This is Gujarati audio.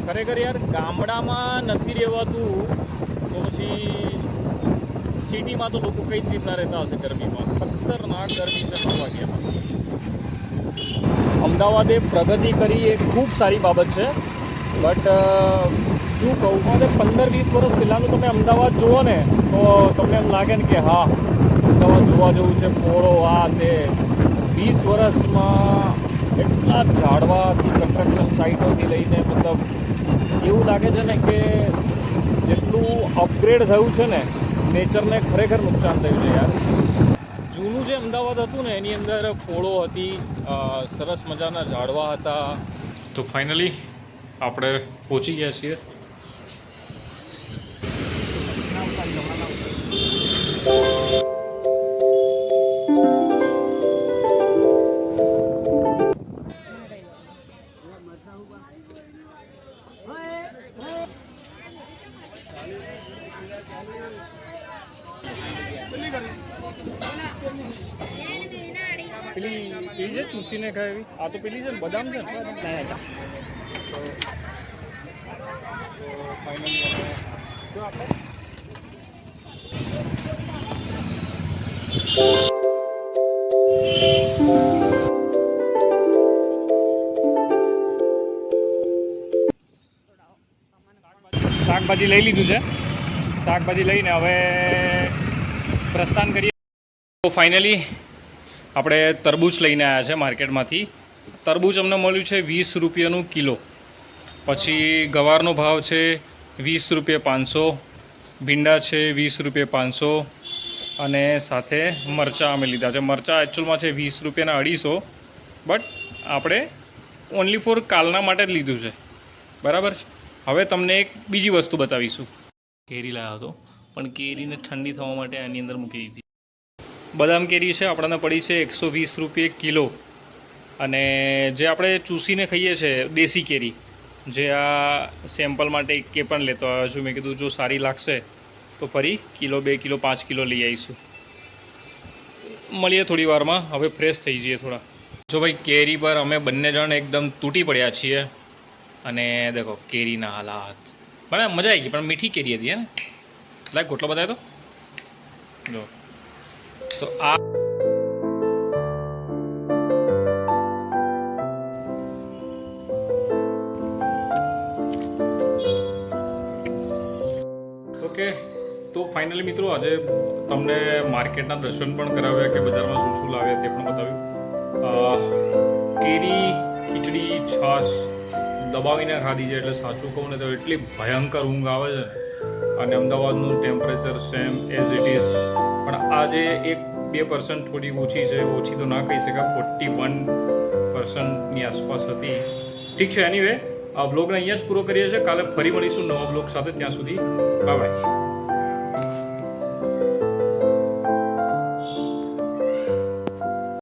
ખરેખર યાર ગામડામાં નથી રહેવાતું તો પછી સિટીમાં તો લોકો કઈ રીતના રહેતા હશે ગરમીમાં. ખતરનાક ગરમી છે 9 વાગ્યામાં. અમદાવાદે પ્રગતિ કરી એ ખૂબ સારી બાબત છે, બટ શું કહું, 15-20 વર્ષ પહેલાંનું તમે અમદાવાદ જુઓ ને તો તમને એમ લાગે ને કે હા અમદાવાદ જોવા જેવું છે, પોળો આ તે. 20 વર્ષમાં એટલા ઝાડવાથી કન્સ્ટ્રક્શન સાઇટોથી લઈને મતલબ એવું લાગે છે ને કે જેટલું અપગ્રેડ થયું છે ને નેચરને ખરેખર નુકસાન થયું છે યાર. જૂનું જે અમદાવાદ હતું ને એની અંદર પોળો હતી, સરસ મજાના ઝાડવા હતા. તો ફાઇનલી આપણે પહોંચી ગયા છીએ. પેલી છે ચૂસીને ખાય એવી, આ તો પેલી છે ને બદામ છે ને. ફાઇનલી જો આપણે શાકભાજી લઈ લીધું છે. શાકભાજી લઈને હવે પ્રસ્થાન કરીએ. તો ફાઇનલી આપણે તરબૂચ લઈને આવ્યા છે માર્કેટમાંથી. તરબૂચ અમને મળ્યું છે 20 રૂપિયાનું કિલો. પછી ગવારનો ભાવ છે 20 રૂપિયા 500, ભીંડા છે 20 રૂપિયા 500, અને સાથે મરચાં અમે લીધા છે. મરચાં એકચ્યુઅલમાં છે 20 રૂપિયાના 250, બટ આપણે ઓનલી ફોર કાલના માટે જ લીધું છે, બરાબર છે. હવે તમને એક બીજી વસ્તુ બતાવીશું. કેરી લાવ્યો હતો, પણ કેરીને ઠંડી થવા માટે આની અંદર મૂકી દીધી. બદામ કેરી છે, આપણને પડી છે 120 રૂપિયા કિલો. અને જે આપણે ચૂસીને ખાઈએ છીએ દેશી કેરી, જે આ સેમ્પલ માટે કે પણ લેતો આવ્યો છું. મેં કીધું જો સારી લાગશે તો ફરી કિલો 2 કિલો 5 કિલો લઈ આવીશું. મળીએ થોડી વારમાં. હવે ફ્રેશ થઈ જઈએ થોડા. જો ભાઈ કેરી પર અમે બંને જણ એકદમ તૂટી પડ્યા છીએ. અને દેખો કેરીના હાલાત. બરાબર મજા આવી ગઈ, પણ મીઠી કેરી હતી હે ને. લાઈક ગોટલો બતાવ્યો તો જો. તો આ ઓકે. તો ફાઇનલી મિત્રો આજે તમને માર્કેટના દર્શન પણ કરાવ્યા કે બજારમાં શું શું લાવ્યા તે પણ બતાવ્યું. કેરી, ખીચડી, છાશ દબાવીને ખાધી છે. એટલે સાચું કહું ને તો એટલી ભયંકર ઊંઘ આવે છે. અને અમદાવાદનું temperature same as it is, પણ આજે 1-2% થોડી ઓછી છે. ઓછી તો ના કહી શકાય, 41%ની આસપાસ હતી. ઠીક છે. એનીવે આ વ્લોગને અહીંયા જ પૂરો કરીએ છીએ. કાલે ફરી મળીશું નવા વ્લોગ સાથે. ત્યાં સુધી બાય બાય.